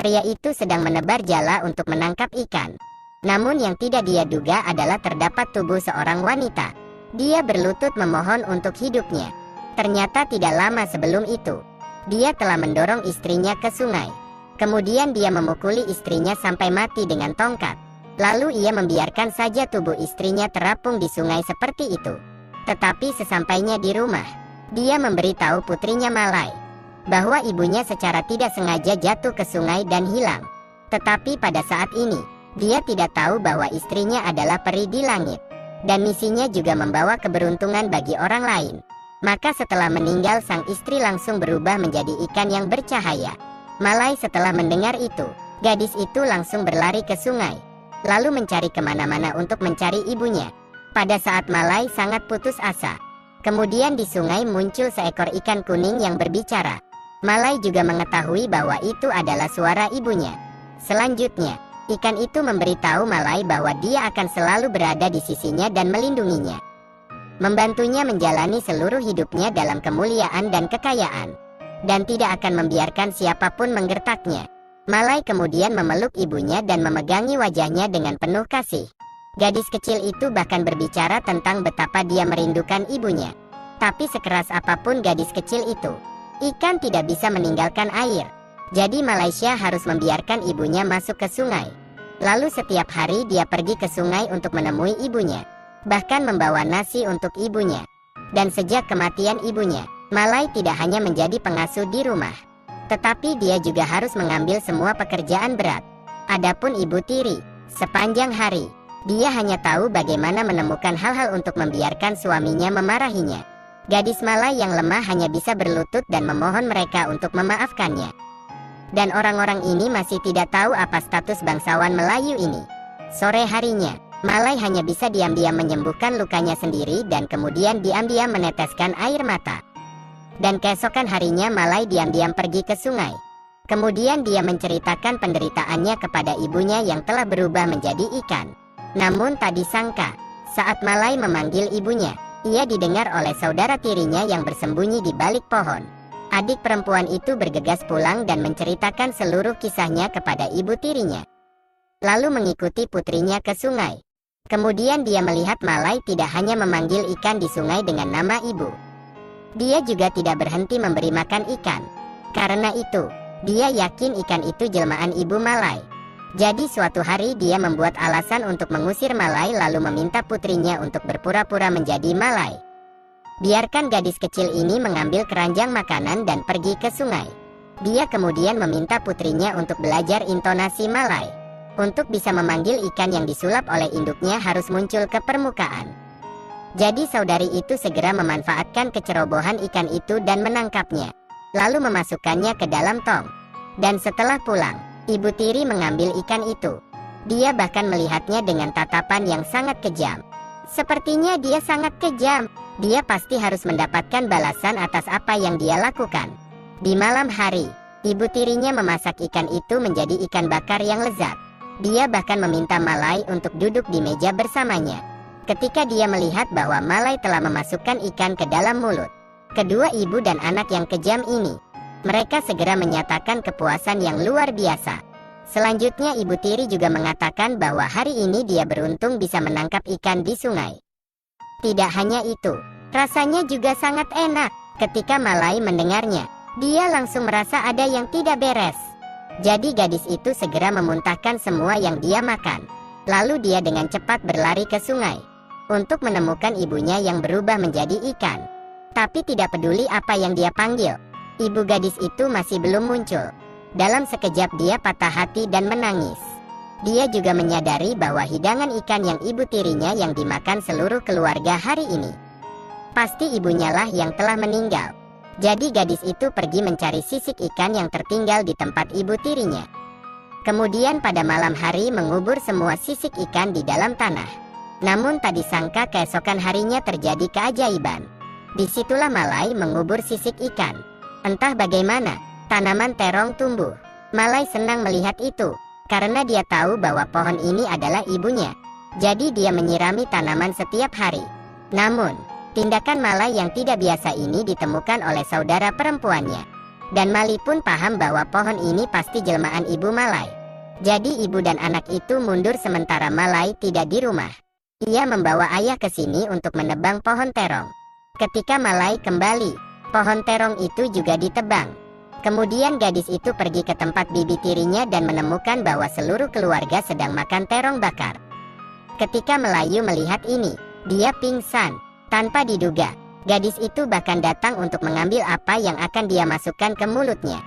Pria itu sedang menebar jala untuk menangkap ikan. Namun yang tidak dia duga adalah terdapat tubuh seorang wanita. Dia berlutut memohon untuk hidupnya. Ternyata tidak lama sebelum itu, dia telah mendorong istrinya ke sungai. Kemudian dia memukuli istrinya sampai mati dengan tongkat. Lalu ia membiarkan saja tubuh istrinya terapung di sungai seperti itu. Tetapi sesampainya di rumah, dia memberitahu putrinya Malai bahwa ibunya secara tidak sengaja jatuh ke sungai dan hilang. Tetapi pada saat ini, dia tidak tahu bahwa istrinya adalah peri di langit. Dan misinya juga membawa keberuntungan bagi orang lain. Maka setelah meninggal sang istri langsung berubah menjadi ikan yang bercahaya. Malai setelah mendengar itu, gadis itu langsung berlari ke sungai. Lalu mencari kemana-mana untuk mencari ibunya. Pada saat Malai sangat putus asa, kemudian di sungai muncul seekor ikan kuning yang berbicara. Malai juga mengetahui bahwa itu adalah suara ibunya. Selanjutnya, ikan itu memberitahu Malai bahwa dia akan selalu berada di sisinya dan melindunginya, membantunya menjalani seluruh hidupnya dalam kemuliaan dan kekayaan, dan tidak akan membiarkan siapapun menggertaknya. Malai kemudian memeluk ibunya dan memegangi wajahnya dengan penuh kasih. Gadis kecil itu bahkan berbicara tentang betapa dia merindukan ibunya. Tapi sekeras apapun gadis kecil itu, ikan tidak bisa meninggalkan air. Jadi Malaysia harus membiarkan ibunya masuk ke sungai. Lalu setiap hari dia pergi ke sungai untuk menemui ibunya, bahkan membawa nasi untuk ibunya. Dan sejak kematian ibunya, Malai tidak hanya menjadi pengasuh di rumah, tetapi dia juga harus mengambil semua pekerjaan berat. Adapun ibu tiri, sepanjang hari, dia hanya tahu bagaimana menemukan hal-hal untuk membiarkan suaminya memarahinya. Gadis Malai yang lemah hanya bisa berlutut dan memohon mereka untuk memaafkannya. Dan orang-orang ini masih tidak tahu apa status bangsawan Melayu ini. Sore harinya, Malai hanya bisa diam-diam menyembuhkan lukanya sendiri dan kemudian diam-diam meneteskan air mata. Dan keesokan harinya Malai diam-diam pergi ke sungai. Kemudian dia menceritakan penderitaannya kepada ibunya yang telah berubah menjadi ikan. Namun tak disangka, saat Malai memanggil ibunya, ia didengar oleh saudara tirinya yang bersembunyi di balik pohon. Adik perempuan itu bergegas pulang dan menceritakan seluruh kisahnya kepada ibu tirinya, lalu mengikuti putrinya ke sungai. Kemudian dia melihat Malai tidak hanya memanggil ikan di sungai dengan nama ibu. Dia juga tidak berhenti memberi makan ikan. Karena itu, dia yakin ikan itu jelmaan ibu Malai. Jadi suatu hari dia membuat alasan untuk mengusir Malai lalu meminta putrinya untuk berpura-pura menjadi Malai. Biarkan gadis kecil ini mengambil keranjang makanan dan pergi ke sungai. Dia kemudian meminta putrinya untuk belajar intonasi Malai. Untuk bisa memanggil ikan yang disulap oleh induknya harus muncul ke permukaan. Jadi saudari itu segera memanfaatkan kecerobohan ikan itu dan menangkapnya, lalu memasukkannya ke dalam tong. Dan setelah pulang, ibu tiri mengambil ikan itu. Dia bahkan melihatnya dengan tatapan yang sangat kejam. Sepertinya dia sangat kejam. Dia pasti harus mendapatkan balasan atas apa yang dia lakukan. Di malam hari, ibu tirinya memasak ikan itu menjadi ikan bakar yang lezat. Dia bahkan meminta Malai untuk duduk di meja bersamanya. Ketika dia melihat bahwa Malai telah memasukkan ikan ke dalam mulut kedua ibu dan anak yang kejam ini, mereka segera menyatakan kepuasan yang luar biasa. Selanjutnya ibu tiri juga mengatakan bahwa hari ini dia beruntung bisa menangkap ikan di sungai. Tidak hanya itu, rasanya juga sangat enak. Ketika Malai mendengarnya, dia langsung merasa ada yang tidak beres. Jadi gadis itu segera memuntahkan semua yang dia makan. Lalu dia dengan cepat berlari ke sungai untuk menemukan ibunya yang berubah menjadi ikan. Tapi tidak peduli apa yang dia panggil, ibu gadis itu masih belum muncul. Dalam sekejap dia patah hati dan menangis. Dia juga menyadari bahwa hidangan ikan yang ibu tirinya yang dimakan seluruh keluarga hari ini, pasti ibunya lah yang telah meninggal. Jadi gadis itu pergi mencari sisik ikan yang tertinggal di tempat ibu tirinya. Kemudian pada malam hari mengubur semua sisik ikan di dalam tanah. Namun tak disangka keesokan harinya terjadi keajaiban. Disitulah Malai mengubur sisik ikan. Entah bagaimana, tanaman terong tumbuh. Malai senang melihat itu, karena dia tahu bahwa pohon ini adalah ibunya. Jadi dia menyirami tanaman setiap hari. Namun, tindakan Malai yang tidak biasa ini ditemukan oleh saudara perempuannya. Dan Mali pun paham bahwa pohon ini pasti jelmaan Ibu Malai. Jadi ibu dan anak itu mundur sementara Malai tidak di rumah. Ia membawa ayah ke sini untuk menebang pohon terong. Ketika Malai kembali, pohon terong itu juga ditebang. Kemudian gadis itu pergi ke tempat bibi tirinya dan menemukan bahwa seluruh keluarga sedang makan terong bakar. Ketika Melayu melihat ini, dia pingsan. Tanpa diduga, gadis itu bahkan datang untuk mengambil apa yang akan dia masukkan ke mulutnya.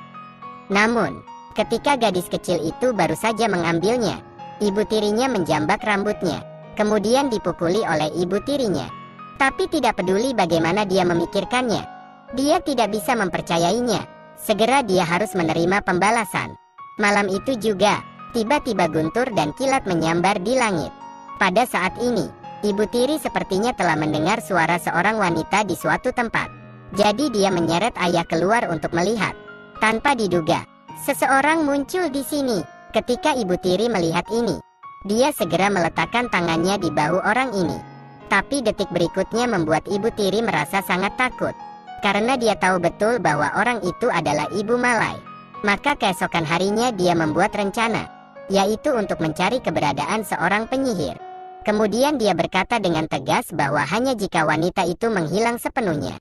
Namun, ketika gadis kecil itu baru saja mengambilnya, ibu tirinya menjambak rambutnya, kemudian dipukuli oleh ibu tirinya. Tapi tidak peduli bagaimana dia memikirkannya, dia tidak bisa mempercayainya. Segera dia harus menerima pembalasan. Malam itu juga, tiba-tiba guntur dan kilat menyambar di langit. Pada saat ini, ibu tiri sepertinya telah mendengar suara seorang wanita di suatu tempat. Jadi dia menyeret ayah keluar untuk melihat. Tanpa diduga, seseorang muncul di sini. Ketika ibu tiri melihat ini, dia segera meletakkan tangannya di bahu orang ini. Tapi detik berikutnya membuat ibu tiri merasa sangat takut. Karena dia tahu betul bahwa orang itu adalah Ibu Malai. Maka keesokan harinya dia membuat rencana, yaitu untuk mencari keberadaan seorang penyihir. Kemudian dia berkata dengan tegas bahwa hanya jika wanita itu menghilang sepenuhnya,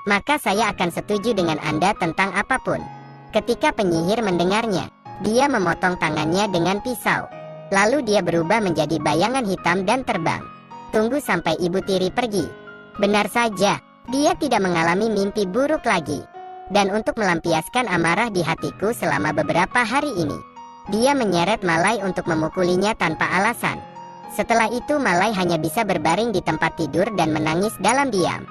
maka saya akan setuju dengan Anda tentang apapun. Ketika penyihir mendengarnya, dia memotong tangannya dengan pisau. Lalu dia berubah menjadi bayangan hitam dan terbang. Tunggu sampai ibu tiri pergi. Benar saja, dia tidak mengalami mimpi buruk lagi. Dan untuk melampiaskan amarah di hatiku selama beberapa hari ini, dia menyeret Malai untuk memukulinya tanpa alasan. Setelah itu Malai hanya bisa berbaring di tempat tidur dan menangis dalam diam.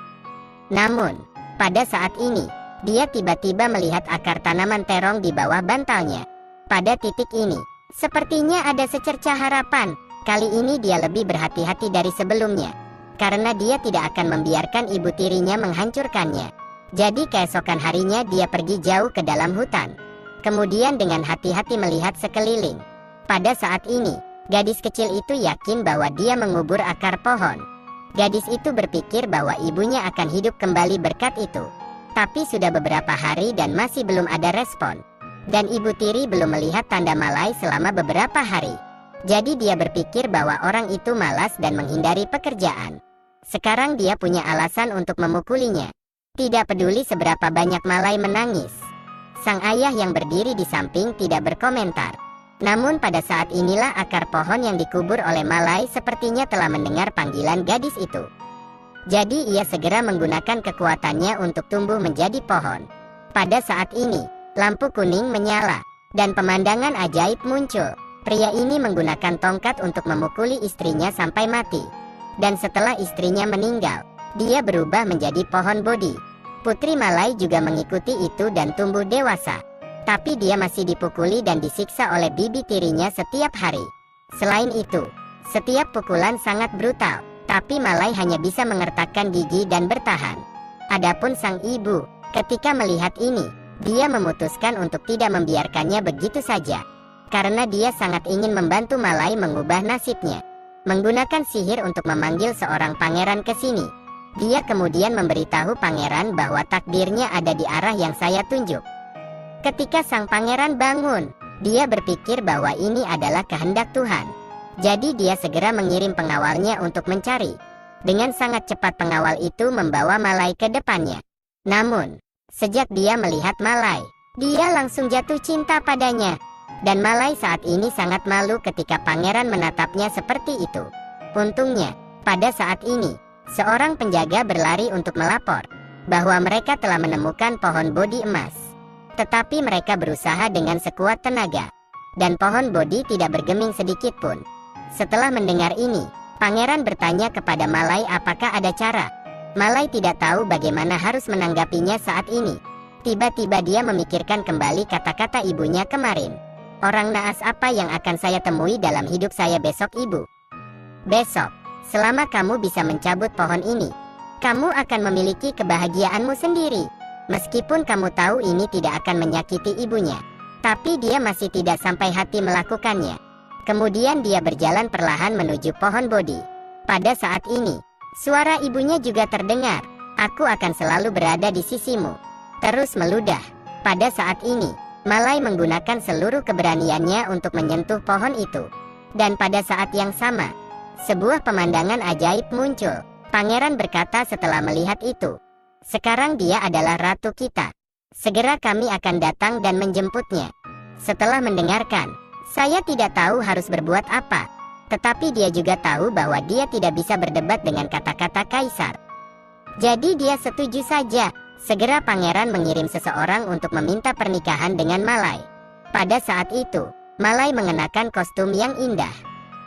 Namun, pada saat ini, dia tiba-tiba melihat akar tanaman terong di bawah bantalnya. Pada titik ini, sepertinya ada secercah harapan. Kali ini dia lebih berhati-hati dari sebelumnya, karena dia tidak akan membiarkan ibu tirinya menghancurkannya. Jadi keesokan harinya dia pergi jauh ke dalam hutan. Kemudian dengan hati-hati melihat sekeliling. Pada saat ini, gadis kecil itu yakin bahwa dia mengubur akar pohon. Gadis itu berpikir bahwa ibunya akan hidup kembali berkat itu. Tapi sudah beberapa hari dan masih belum ada respon. Dan ibu tiri belum melihat tanda Malai selama beberapa hari. Jadi dia berpikir bahwa orang itu malas dan menghindari pekerjaan. Sekarang dia punya alasan untuk memukulinya. Tidak peduli seberapa banyak Malai menangis. Sang ayah yang berdiri di samping tidak berkomentar. Namun pada saat inilah akar pohon yang dikubur oleh Malai sepertinya telah mendengar panggilan gadis itu. Jadi ia segera menggunakan kekuatannya untuk tumbuh menjadi pohon. Pada saat ini, lampu kuning menyala, dan pemandangan ajaib muncul. Pria ini menggunakan tongkat untuk memukuli istrinya sampai mati. Dan setelah istrinya meninggal, dia berubah menjadi pohon Bodhi. Putri Malai juga mengikuti itu dan tumbuh dewasa. Tapi dia masih dipukuli dan disiksa oleh bibi tirinya setiap hari. Selain itu, setiap pukulan sangat brutal. Tapi Malai hanya bisa mengertakkan gigi dan bertahan. Adapun sang ibu, ketika melihat ini, dia memutuskan untuk tidak membiarkannya begitu saja. Karena dia sangat ingin membantu Malai mengubah nasibnya. Menggunakan sihir untuk memanggil seorang pangeran ke sini. Dia kemudian memberitahu pangeran bahwa takdirnya ada di arah yang saya tunjuk. Ketika sang pangeran bangun, dia berpikir bahwa ini adalah kehendak Tuhan. Jadi dia segera mengirim pengawalnya untuk mencari. Dengan sangat cepat pengawal itu membawa Malai ke depannya. Namun, sejak dia melihat Malai, dia langsung jatuh cinta padanya. Dan Malai saat ini sangat malu ketika pangeran menatapnya seperti itu. Untungnya, pada saat ini, seorang penjaga berlari untuk melapor bahwa mereka telah menemukan pohon Bodhi emas. Tetapi mereka berusaha dengan sekuat tenaga, dan pohon Bodhi tidak bergeming sedikit pun. Setelah mendengar ini, pangeran bertanya kepada Malai apakah ada cara. Malai tidak tahu bagaimana harus menanggapinya saat ini. Tiba-tiba dia memikirkan kembali kata-kata ibunya kemarin. Orang naas apa yang akan saya temui dalam hidup saya besok, Ibu? Besok, selama kamu bisa mencabut pohon ini, kamu akan memiliki kebahagiaanmu sendiri. Meskipun kamu tahu ini tidak akan menyakiti ibunya, tapi dia masih tidak sampai hati melakukannya. Kemudian dia berjalan perlahan menuju pohon Bodhi. Pada saat ini, suara ibunya juga terdengar. Aku akan selalu berada di sisimu. Terus meludah. Pada saat ini, Malai menggunakan seluruh keberaniannya untuk menyentuh pohon itu. Dan pada saat yang sama, sebuah pemandangan ajaib muncul. Pangeran berkata setelah melihat itu, "Sekarang dia adalah ratu kita. Segera kami akan datang dan menjemputnya." Setelah mendengarkan, saya tidak tahu harus berbuat apa. Tetapi dia juga tahu bahwa dia tidak bisa berdebat dengan kata-kata kaisar. Jadi dia setuju saja. Segera pangeran mengirim seseorang untuk meminta pernikahan dengan Malai. Pada saat itu, Malai mengenakan kostum yang indah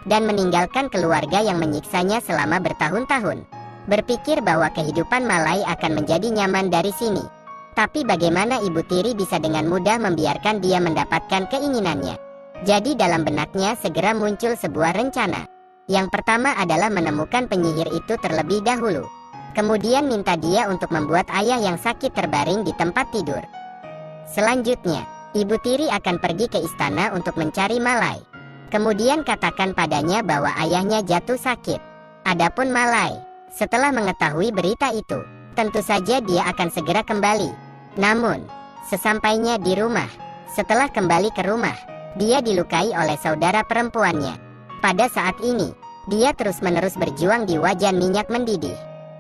dan meninggalkan keluarga yang menyiksanya selama bertahun-tahun. Berpikir bahwa kehidupan Malai akan menjadi nyaman dari sini. Tapi bagaimana Ibu Tiri bisa dengan mudah membiarkan dia mendapatkan keinginannya? Jadi dalam benaknya segera muncul sebuah rencana. Yang pertama adalah menemukan penyihir itu terlebih dahulu. Kemudian minta dia untuk membuat ayah yang sakit terbaring di tempat tidur. Selanjutnya, Ibu Tiri akan pergi ke istana untuk mencari Malai. Kemudian katakan padanya bahwa ayahnya jatuh sakit. Adapun Malai, setelah mengetahui berita itu, tentu saja dia akan segera kembali. Namun, sesampainya di rumah, setelah kembali ke rumah, dia dilukai oleh saudara perempuannya. Pada saat ini, dia terus-menerus berjuang di wajan minyak mendidih.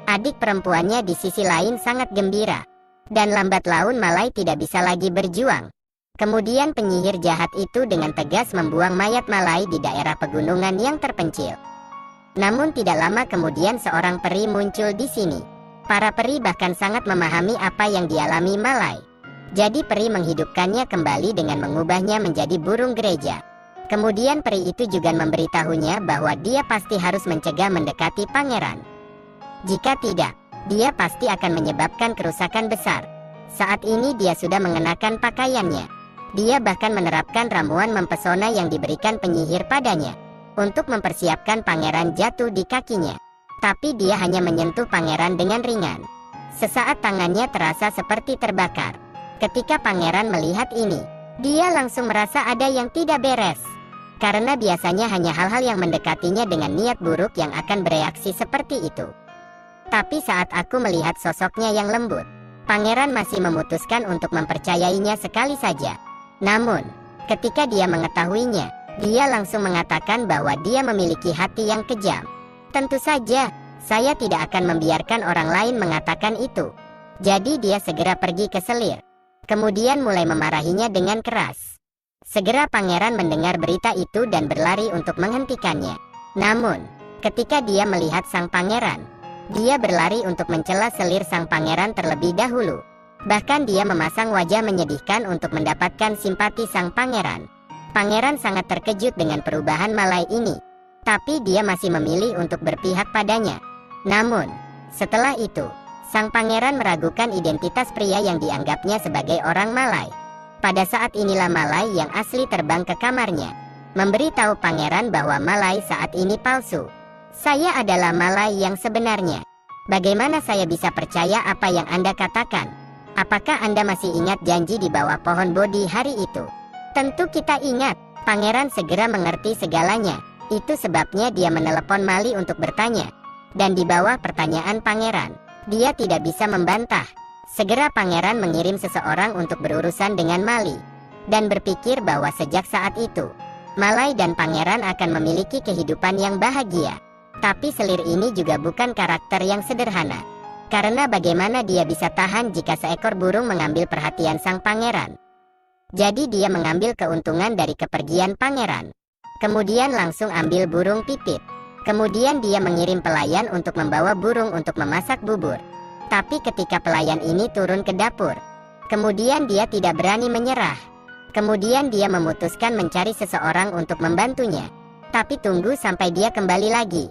Adik perempuannya di sisi lain sangat gembira. Dan lambat laun Malai tidak bisa lagi berjuang. Kemudian penyihir jahat itu dengan tegas membuang mayat Malai di daerah pegunungan yang terpencil. Namun tidak lama kemudian seorang peri muncul di sini. Para peri bahkan sangat memahami apa yang dialami Malai. Jadi peri menghidupkannya kembali dengan mengubahnya menjadi burung gereja. Kemudian peri itu juga memberitahunya bahwa dia pasti harus mencegah mendekati pangeran. Jika tidak, dia pasti akan menyebabkan kerusakan besar. Saat ini dia sudah mengenakan pakaiannya. Dia bahkan menerapkan ramuan mempesona yang diberikan penyihir padanya untuk mempersiapkan pangeran jatuh di kakinya. Tapi dia hanya menyentuh pangeran dengan ringan. Sesaat tangannya terasa seperti terbakar. Ketika pangeran melihat ini, dia langsung merasa ada yang tidak beres. Karena biasanya hanya hal-hal yang mendekatinya dengan niat buruk yang akan bereaksi seperti itu. Tapi saat aku melihat sosoknya yang lembut, pangeran masih memutuskan untuk mempercayainya sekali saja. Namun, ketika dia mengetahuinya, dia langsung mengatakan bahwa dia memiliki hati yang kejam. Tentu saja, saya tidak akan membiarkan orang lain mengatakan itu. Jadi dia segera pergi ke selir. Kemudian mulai memarahinya dengan keras. Segera pangeran mendengar berita itu dan berlari untuk menghentikannya. Namun, ketika dia melihat sang pangeran, dia berlari untuk mencela selir sang pangeran terlebih dahulu. Bahkan dia memasang wajah menyedihkan untuk mendapatkan simpati sang pangeran. Pangeran sangat terkejut dengan perubahan Malai ini. Tapi dia masih memilih untuk berpihak padanya. Namun, setelah itu, sang pangeran meragukan identitas pria yang dianggapnya sebagai orang Malai. Pada saat inilah Malai yang asli terbang ke kamarnya, memberitahu pangeran bahwa Malai saat ini palsu. Saya adalah Malai yang sebenarnya. Bagaimana saya bisa percaya apa yang Anda katakan? Apakah Anda masih ingat janji di bawah pohon Bodhi hari itu? Tentu kita ingat. Pangeran segera mengerti segalanya. Itu sebabnya dia menelepon Mali untuk bertanya. Dan di bawah pertanyaan pangeran, dia tidak bisa membantah. Segera pangeran mengirim seseorang untuk berurusan dengan Mali. Dan berpikir bahwa sejak saat itu, Malai dan pangeran akan memiliki kehidupan yang bahagia. Tapi selir ini juga bukan karakter yang sederhana. Karena bagaimana dia bisa tahan jika seekor burung mengambil perhatian sang pangeran? Jadi dia mengambil keuntungan dari kepergian pangeran. Kemudian langsung ambil burung pipit. Kemudian dia mengirim pelayan untuk membawa burung untuk memasak bubur. Tapi ketika pelayan ini turun ke dapur, kemudian dia tidak berani menyerah. Kemudian dia memutuskan mencari seseorang untuk membantunya. Tapi tunggu sampai dia kembali lagi.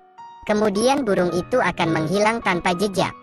Kemudian burung itu akan menghilang tanpa jejak.